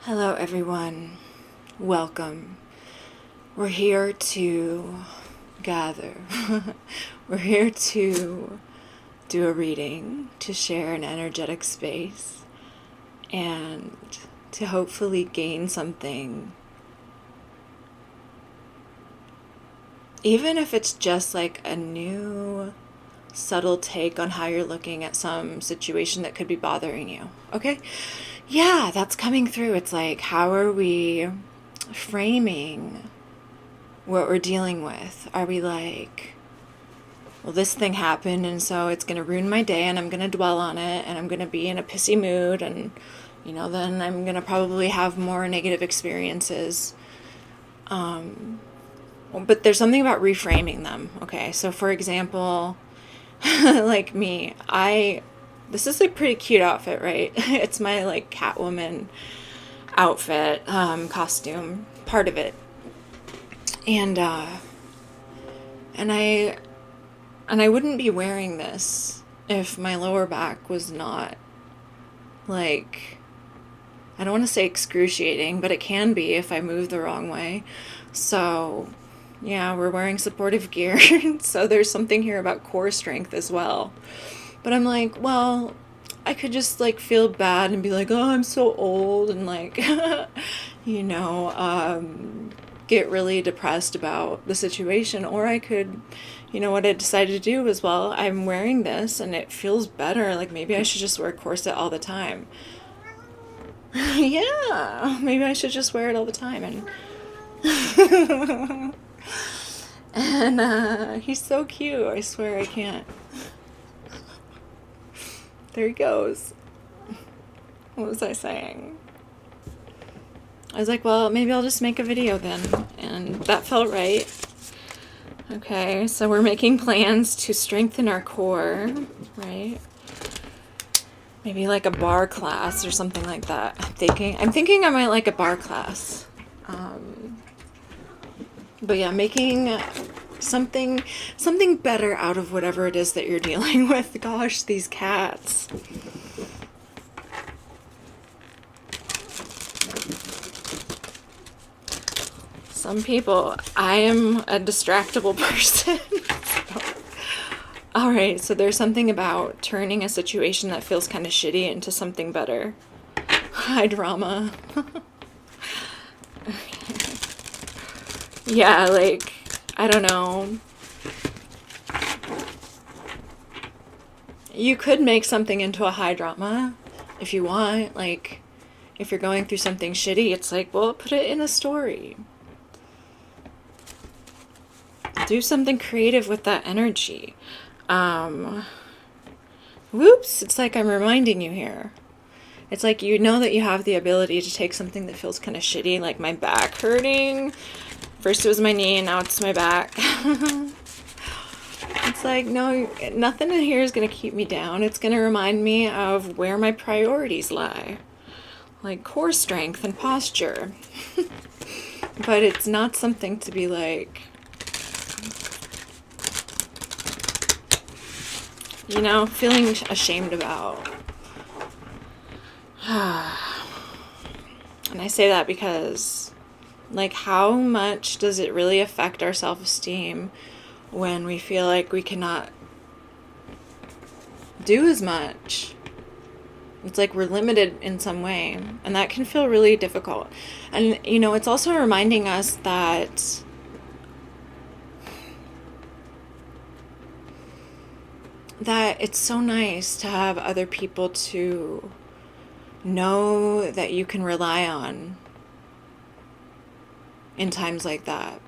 Hello, everyone. Welcome. We're here to gather. We're here to do a reading, to share an energetic space, and to hopefully gain something. Even if it's just like a new, subtle take on how you're looking at some situation that could be bothering you. Okay? Yeah, that's coming through. It's like, how are we framing what we're dealing with? Are we like, well, this thing happened and so it's going to ruin my day and I'm going to dwell on it and I'm going to be in a pissy mood and, then I'm going to probably have more negative experiences. But there's something about reframing them. Okay, so for example, like me, this is a pretty cute outfit, right? It's my like Catwoman outfit, costume, part of it. And I wouldn't be wearing this if my lower back was not like, I don't want to say excruciating, but it can be if I move the wrong way. So yeah, we're wearing supportive gear. So there's something here about core strength as well. But I'm like, well, I could just like feel bad and be like, oh, I'm so old, and like, get really depressed about the situation. Or I could, what I decided to do was, well, I'm wearing this and it feels better. Like maybe I should just wear a corset all the time. Yeah, maybe I should just wear it all the time. And he's so cute. I swear I can't. There he goes. What was I saying? I was like, well, maybe I'll just make a video then. And that felt right. Okay, so we're making plans to strengthen our core, right? Maybe like a bar class or something like that. I'm thinking I might like a bar class. But yeah, making something better out of whatever it is that you're dealing with. Gosh, these cats. Some people, I am a distractible person. All right, so there's something about turning a situation that feels kind of shitty into something better. High drama. Yeah, like, I don't know. You could make something into a high drama if you want. Like, if you're going through something shitty, it's like, well, put it in a story. Do something creative with that energy. Whoops, it's like I'm reminding you here. It's like you know that you have the ability to take something that feels kind of shitty, like my back hurting. First it was my knee, and now it's my back. It's like, no, nothing in here is going to keep me down. It's going to remind me of where my priorities lie. Like core strength and posture. But it's not something to be like, feeling ashamed about. And I say that because, like, how much does it really affect our self-esteem when we feel like we cannot do as much? It's like we're limited in some way, and that can feel really difficult. And, it's also reminding us that it's so nice to have other people to know that you can rely on in times like that.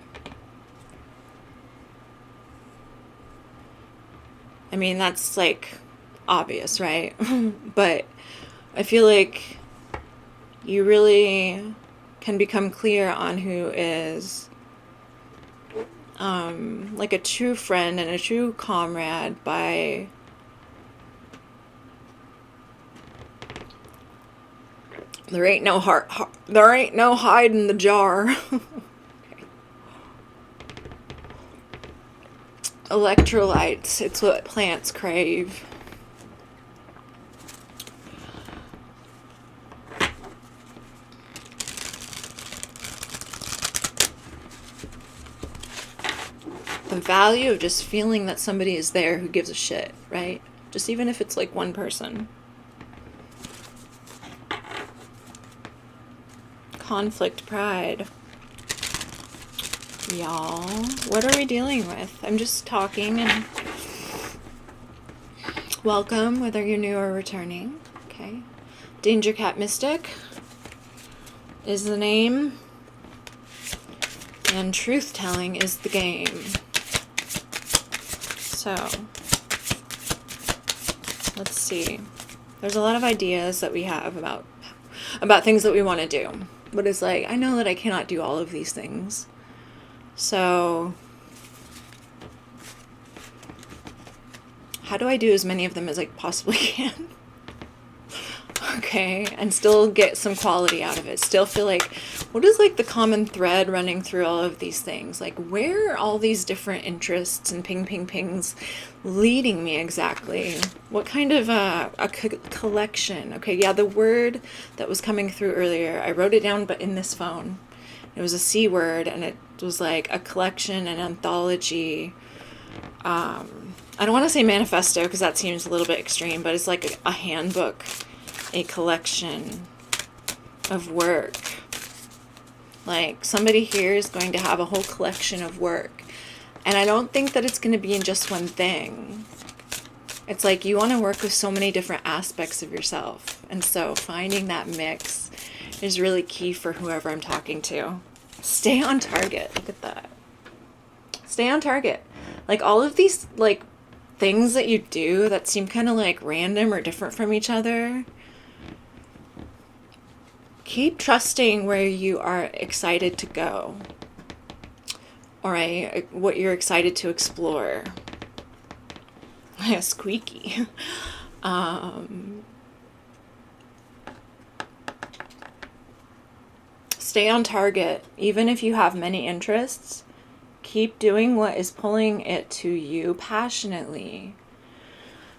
I mean, that's like obvious, right? But I feel like you really can become clear on who is like a true friend and a true comrade by there ain't no hide in the jar. Electrolytes, it's what plants crave. the value of just feeling that somebody is there who gives a shit, right? Just even if it's like one person. Conflict, pride. Y'all, what are we dealing with? I'm just talking, and welcome, whether you're new or returning. Okay. Danger Cat Mystic is the name, and truth telling is the game. So, let's see. There's a lot of ideas that we have about things that we want to do. But it's like, I know that I cannot do all of these things. So, how do I do as many of them as I possibly can? Okay, and still get some quality out of it. Still feel like, what is like the common thread running through all of these things? Like, where are all these different interests and pings leading me exactly? What kind of a collection? Okay, yeah, the word that was coming through earlier, I wrote it down, but in this phone. It was a C word, and it was like a collection, an anthology. I don't want to say manifesto because that seems a little bit extreme, but it's like a handbook, a collection of work. Like, somebody here is going to have a whole collection of work. And I don't think that it's going to be in just one thing. It's like you want to work with so many different aspects of yourself. And so finding that mix is really key for whoever I'm talking to. Stay on target. Look at that. Stay on target. Like, all of these, like, things that you do that seem kind of like random or different from each other, keep trusting where you are excited to go. All right, what you're excited to explore. Squeaky. Stay on target. Even if you have many interests, keep doing what is pulling it to you passionately.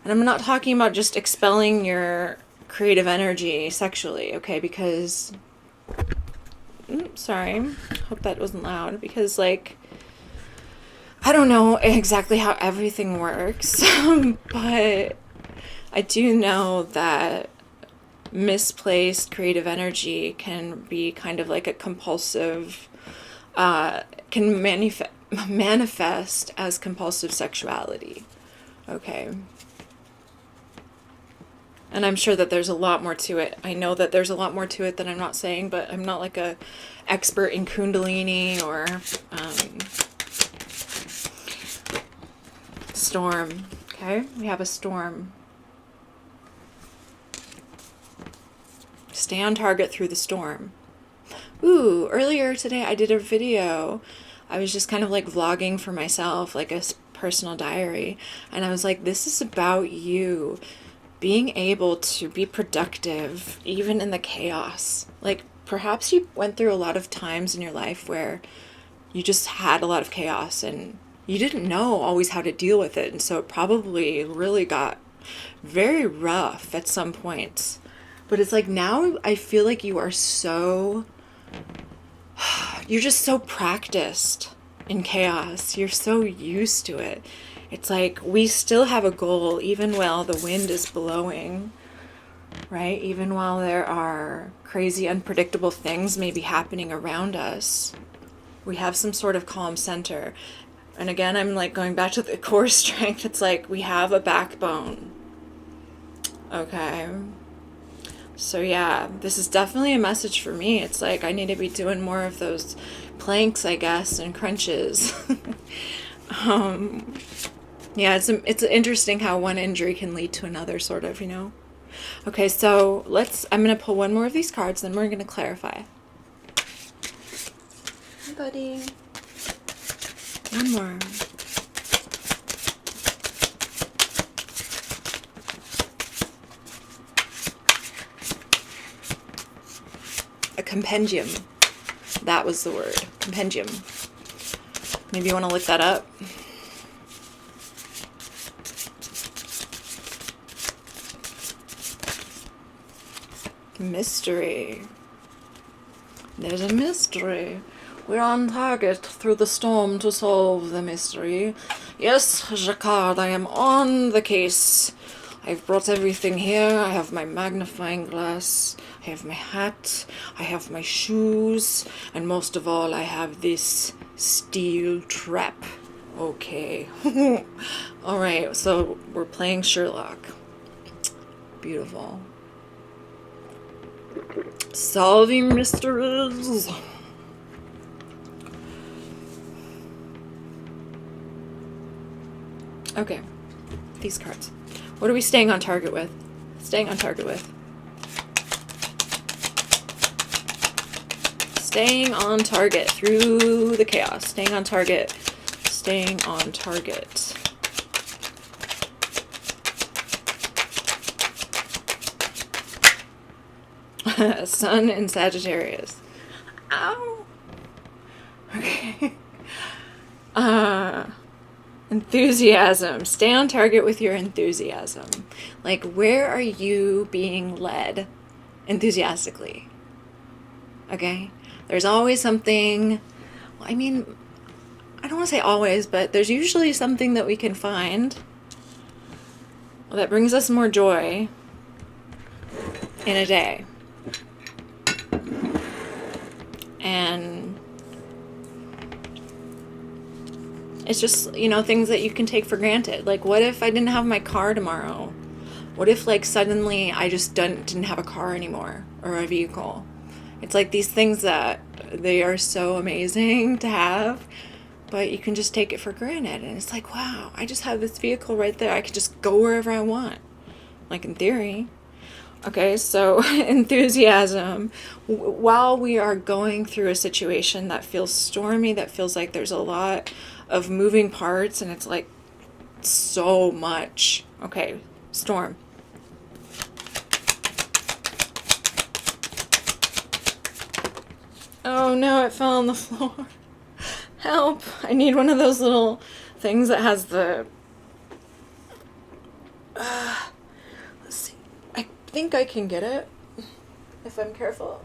And I'm not talking about just expelling your creative energy sexually, okay? Because, sorry, hope that wasn't loud. Because, like, I don't know exactly how everything works, but I do know that misplaced creative energy can be kind of like a compulsive, can manifest as compulsive sexuality. Okay. And I'm sure that there's a lot more to it. I know that there's a lot more to it that I'm not saying, but I'm not like a expert in Kundalini or storm. Okay, we have a storm. Stay on target through the storm. Ooh, earlier today I did a video. I was just kind of like vlogging for myself, like a personal diary. And I was like, this is about you being able to be productive even in the chaos. Like, perhaps you went through a lot of times in your life where you just had a lot of chaos and you didn't know always how to deal with it. And so it probably really got very rough at some points. But it's like, now I feel like you are so, you're just so practiced in chaos. You're so used to it. It's like, we still have a goal even while the wind is blowing, right? Even while there are crazy, unpredictable things maybe happening around us, we have some sort of calm center. And again, I'm like going back to the core strength. It's like, we have a backbone. Okay. So yeah, this is definitely a message for me. It's like, I need to be doing more of those planks, I guess, and crunches. Yeah, it's interesting how one injury can lead to another, sort of, you know? Okay, so I'm going to pull one more of these cards, then we're going to clarify. Hi, buddy. One more. A compendium. That was the word. Compendium. Maybe you want to look that up. Mystery. There's a mystery. We're on target through the storm to solve the mystery. Yes, Jacquard, I am on the case. I've brought everything here. I have my magnifying glass. I have my hat. I have my shoes. And most of all, I have this steel trap. Okay. Alright, so we're playing Sherlock. Beautiful. Solving mysteries. Okay, these cards. What are we staying on target with? Staying on target with. Staying on target through the chaos. Staying on target. Staying on target. Sun in Sagittarius. Ow. Okay. Enthusiasm. Stay on target with your enthusiasm. Like, where are you being led enthusiastically? Okay? There's always something, I mean, I don't want to say always, but there's usually something that we can find that brings us more joy in a day. And it's just, you know, things that you can take for granted. Like, what if I didn't have my car tomorrow? What if, like, suddenly I just didn't have a car anymore or a vehicle? It's like these things that they are so amazing to have, but you can just take it for granted. And it's like, wow, I just have this vehicle right there. I could just go wherever I want. Like, in theory. Okay, so enthusiasm. While we are going through a situation that feels stormy, that feels like there's a lot of moving parts, and it's like so much. Okay, storm. Oh no, it fell on the floor. Help! I need one of those little things that has the... let's see. I think I can get it if I'm careful.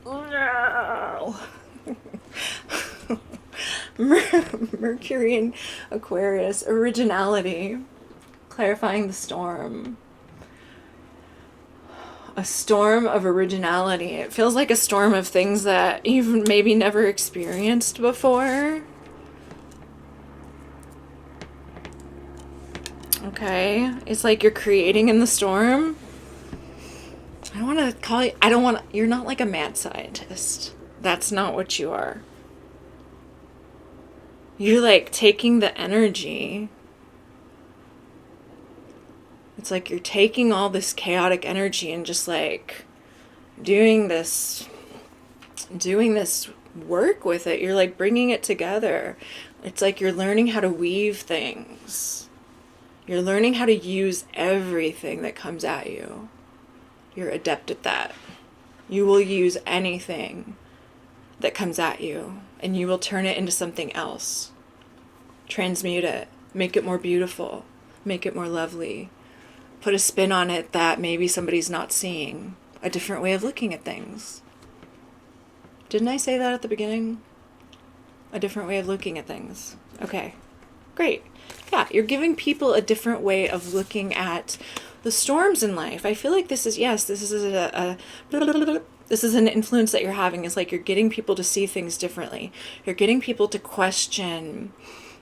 No! Mercury in Aquarius. Originality. Clarifying the storm. A storm of originality. It feels like a storm of things that you've maybe never experienced before. Okay. It's like you're creating in the storm. I don't want to call you... You're not like a mad scientist. That's not what you are. You're like taking the energy. It's like you're taking all this chaotic energy and just like doing this work with it. You're like bringing it together. It's like you're learning how to weave things. You're learning how to use everything that comes at you. You're adept at that. You will use anything that comes at you, and you will turn it into something else. Transmute it. Make it more beautiful. Make it more lovely. Put a spin on it that maybe somebody's not seeing. A different way of looking at things. Didn't I say that at the beginning? A different way of looking at things. Okay. Great. Yeah, you're giving people a different way of looking at the storms in life. I feel like this is an influence that you're having. It's like you're getting people to see things differently. You're getting people to question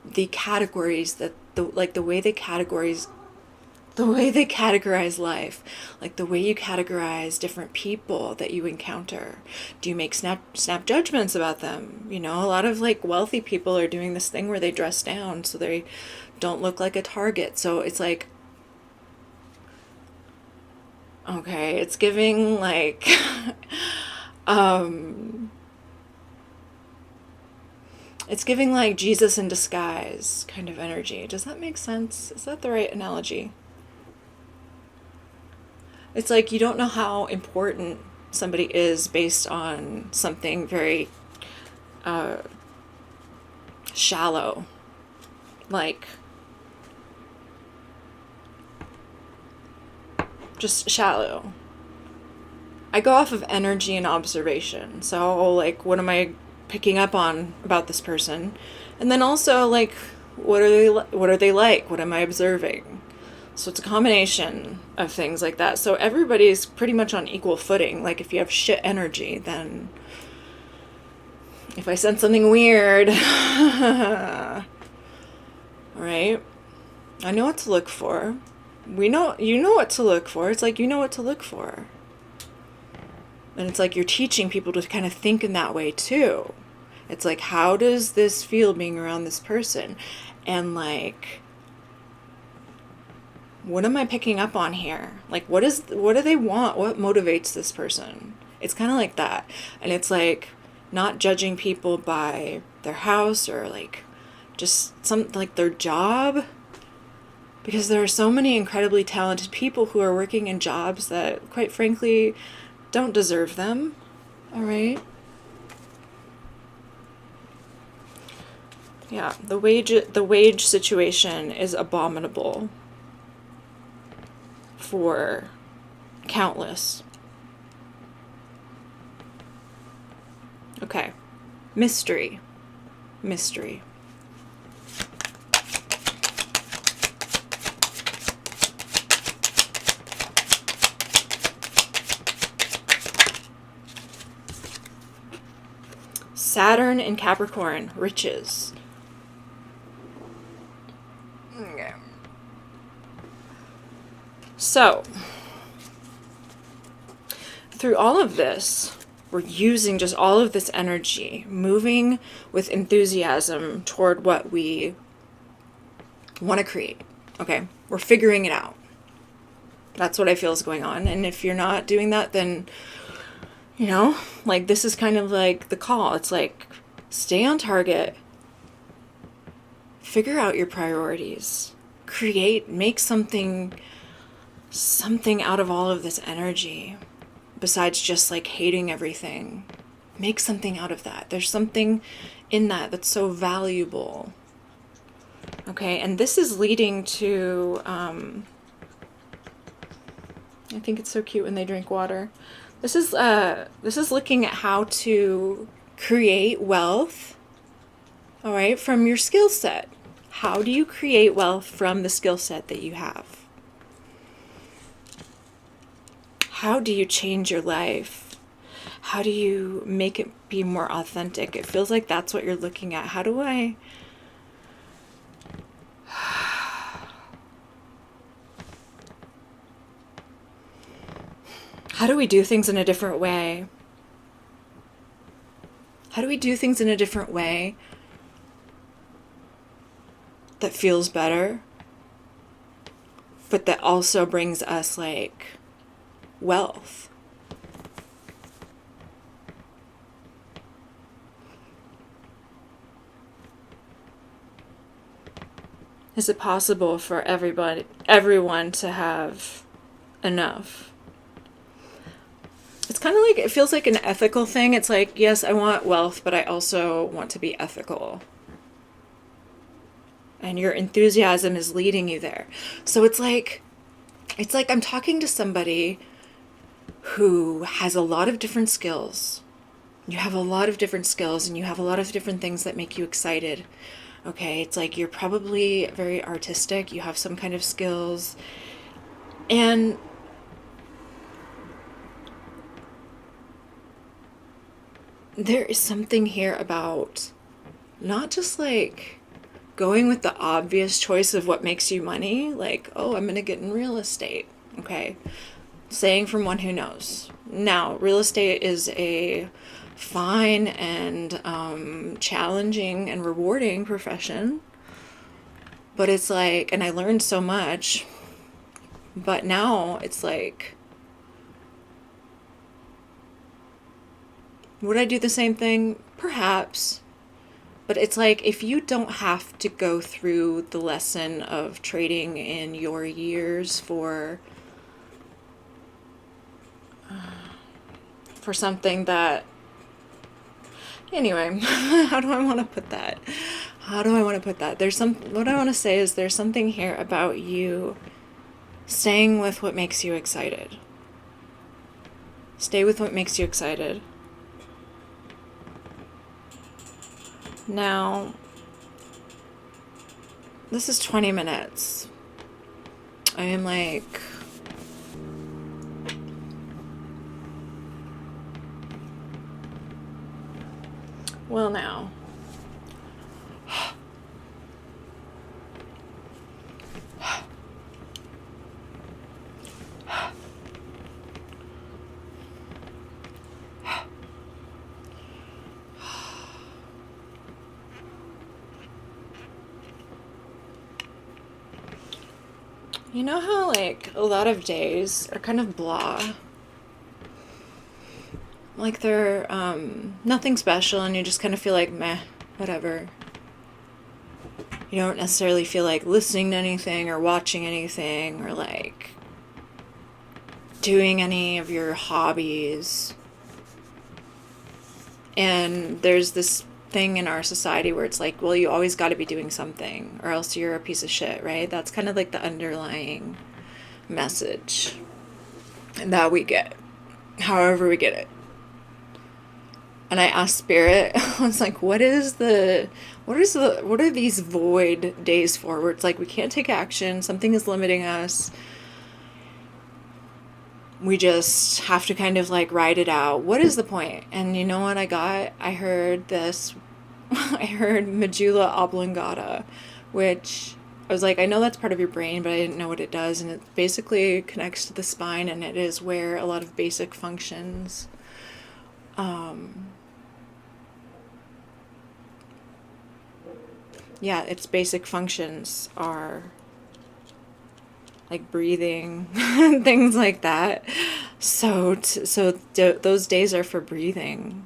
the categories that the way they categorize life, like the way you categorize different people that you encounter. Do you make snap judgments about them? You know, a lot of like wealthy people are doing this thing where they dress down so they don't look like a target. So it's like, okay, it's giving like it's giving like Jesus in disguise kind of energy. Does that make sense? Is that the right analogy? It's like you don't know how important somebody is based on something very shallow. Like, just shallow. I go off of energy and observation. So, like, what am I picking up on about this person? And then also, like, what are they like? What am I observing? So it's a combination of things like that. So everybody's pretty much on equal footing. Like, if you have shit energy, then if I sense something weird, all right, I know what to look for. You know what to look for. It's like, you know what to look for. And it's like you're teaching people to kind of think in that way too. It's like, how does this feel being around this person? And like, what am I picking up on here? Like, what do they want? What motivates this person? It's kind of like that. And it's like not judging people by their house or like just like their job. Because there are so many incredibly talented people who are working in jobs that, quite frankly, don't deserve them. All right. Yeah, the wage situation is abominable for countless. Okay. Mystery. Saturn in Capricorn, riches. Okay. So, through all of this, we're using just all of this energy, moving with enthusiasm toward what we want to create. Okay? We're figuring it out. That's what I feel is going on. And if you're not doing that, then, you know, like, this is kind of like the call. It's like, stay on target, figure out your priorities, make something out of all of this energy, besides just like hating everything. Make something out of that. There's something in that that's so valuable. Okay, and this is leading to, I think it's so cute when they drink water. This is looking at how to create wealth, all right, from your skill set. How do you create wealth from the skill set that you have? How do you change your life? How do you make it be more authentic? It feels like that's what you're looking at. How do we do things in a different way? How do we do things in a different way that feels better, but that also brings us like wealth? Is it possible for everyone to have enough? It's kind of like, it feels like an ethical thing. It's like, yes, I want wealth, but I also want to be ethical. And your enthusiasm is leading you there. So it's like I'm talking to somebody who has a lot of different skills. You have a lot of different skills and you have a lot of different things that make you excited. Okay, it's like you're probably very artistic. You have some kind of skills. And there is something here about not just like going with the obvious choice of what makes you money, like, oh, I'm going to get in real estate. Okay. Saying from one who knows. Now, real estate is a fine and challenging and rewarding profession. But it's like, and I learned so much, but now it's like, would I do the same thing? Perhaps. But it's like, if you don't have to go through the lesson of trading in your years for something that, anyway, how do I want to put that? What I want to say is there's something here about you staying with what makes you excited. Stay with what makes you excited. Now, this is 20 minutes. I am like... Well, now. You know how, like, a lot of days are kind of blah? Like they're nothing special and you just kind of feel like, meh, whatever. You don't necessarily feel like listening to anything or watching anything or like doing any of your hobbies. And there's this thing in our society where it's like, well, you always got to be doing something or else you're a piece of shit, right? That's kind of like the underlying message that we get, however we get it. And I asked Spirit, I was like, what are these void days for? Where it's like, we can't take action, something is limiting us. We just have to kind of like ride it out. What is the point? And you know what I got? I heard this, I heard medulla oblongata, which I was like, I know that's part of your brain, but I didn't know what it does. And it basically connects to the spine, and it is where a lot of basic functions, its basic functions are like breathing, things like that. So those days are for breathing,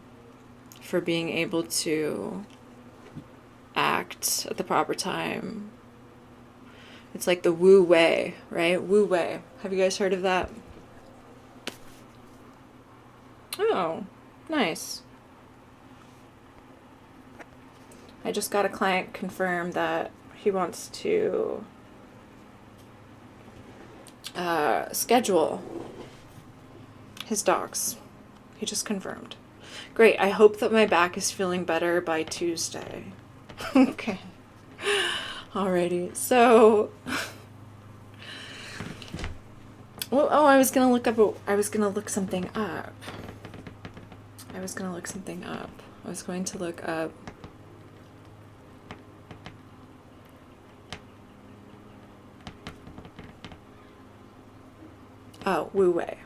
for being able to act at the proper time. It's like the Wu Wei, right? Wu Wei. Have you guys heard of that? Oh, nice. I just got a client confirm that he wants to schedule his dogs. He just confirmed. Great. I hope that my back is feeling better by Tuesday. Okay. Alrighty. So, well, I was gonna look something up. I was going to look up. Oh, Wu Wei.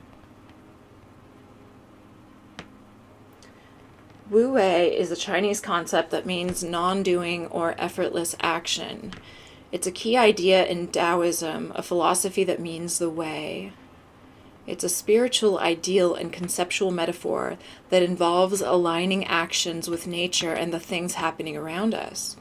Wu Wei is a Chinese concept that means non-doing or effortless action. It's a key idea in Taoism, a philosophy that means the way. It's a spiritual ideal and conceptual metaphor that involves aligning actions with nature and the things happening around us.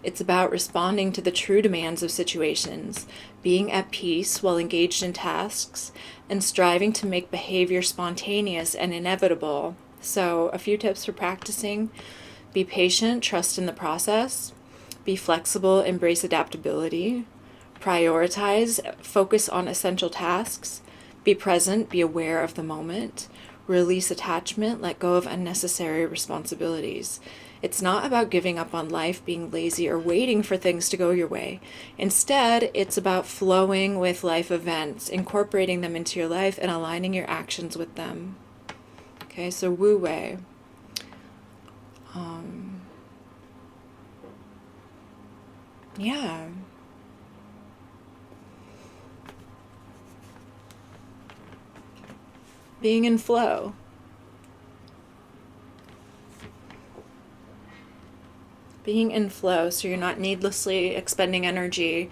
It's about responding to the true demands of situations, being at peace while engaged in tasks, and striving to make behavior spontaneous and inevitable. So, a few tips for practicing: be patient, trust in the process, be flexible, embrace adaptability, prioritize, focus on essential tasks, be present, be aware of the moment, release attachment, let go of unnecessary responsibilities. It's not about giving up on life, being lazy, or waiting for things to go your way. Instead, it's about flowing with life events, incorporating them into your life, and aligning your actions with them. Okay, so Wu Wei. Yeah. Being in flow. Being in flow, so you're not needlessly expending energy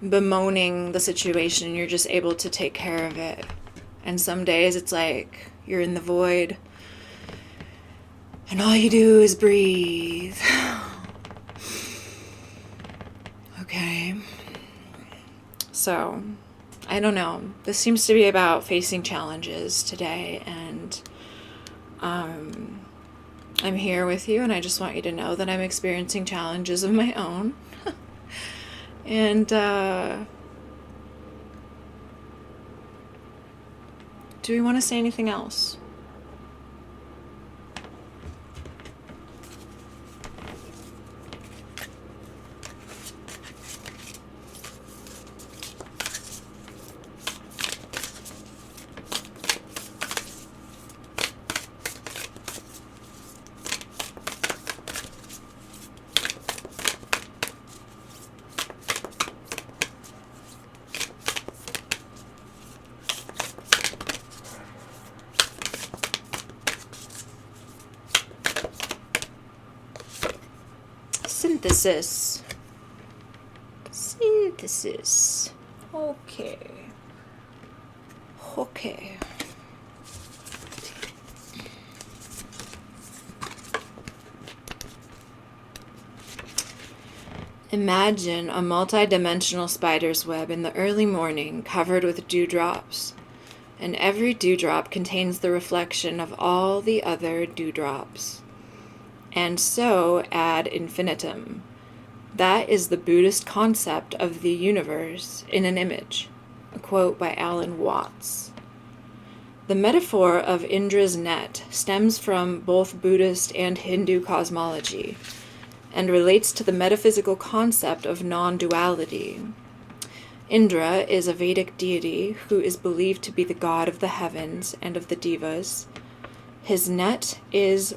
bemoaning the situation. You're just able to take care of it. And some days it's like you're in the void and all you do is breathe. Okay. So, I don't know. This seems to be about facing challenges today, and I'm here with you, and I just want you to know that I'm experiencing challenges of my own. And Do we want to say anything else? Synthesis. Synthesis. Okay. Okay. Imagine a multi-dimensional spider's web in the early morning covered with dewdrops, and every dewdrop contains the reflection of all the other dewdrops. And so ad infinitum. That is the Buddhist concept of the universe in an image. A quote by Alan Watts. The metaphor of Indra's net stems from both Buddhist and Hindu cosmology and relates to the metaphysical concept of non-duality. Indra is a Vedic deity who is believed to be the god of the heavens and of the devas. His net is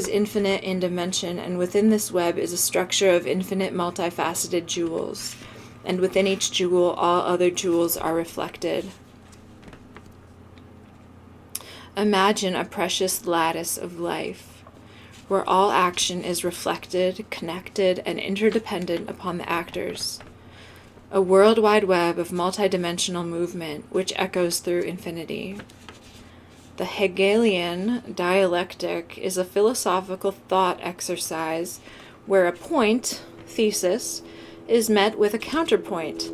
infinite in dimension, and within this web is a structure of infinite multifaceted jewels, and within each jewel all other jewels are reflected. Imagine a precious lattice of life, where all action is reflected, connected, and interdependent upon the actors. A worldwide web of multidimensional movement which echoes through infinity. The Hegelian dialectic is a philosophical thought exercise where a point, thesis, is met with a counterpoint,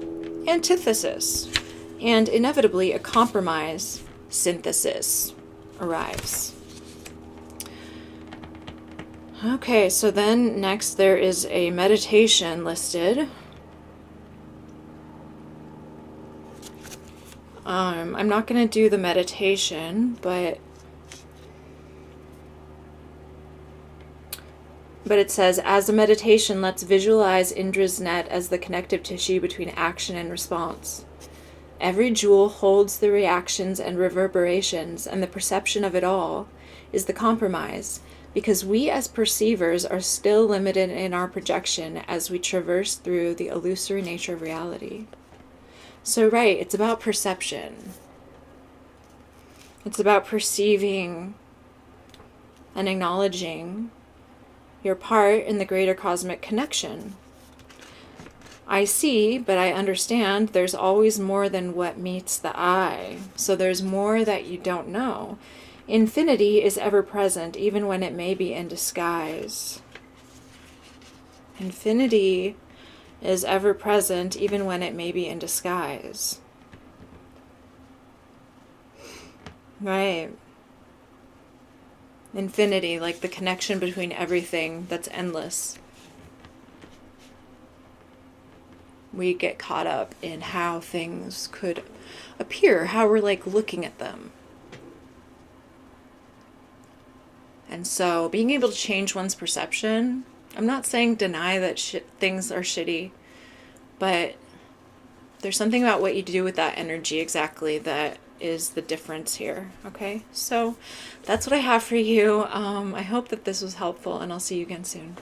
antithesis, and inevitably a compromise, synthesis, arrives. Okay, so then next there is a meditation listed. I'm not going to do the meditation, but it says, as a meditation, let's visualize Indra's net as the connective tissue between action and response. Every jewel holds the reactions and reverberations, and the perception of it all is the compromise, because we as perceivers are still limited in our projection as we traverse through the illusory nature of reality. So right, it's about perception. It's about perceiving and acknowledging your part in the greater cosmic connection. I see, but I understand there's always more than what meets the eye. So there's more that you don't know. Infinity is ever present, even when it may be in disguise. Infinity is ever present, even when it may be in disguise. Right. Infinity, like the connection between everything that's endless. We get caught up in how things could appear, how we're like looking at them. And so being able to change one's perception, I'm not saying deny that things are shitty, but there's something about what you do with that energy exactly that is the difference here. Okay, so that's what I have for you. I hope that this was helpful, and I'll see you again soon.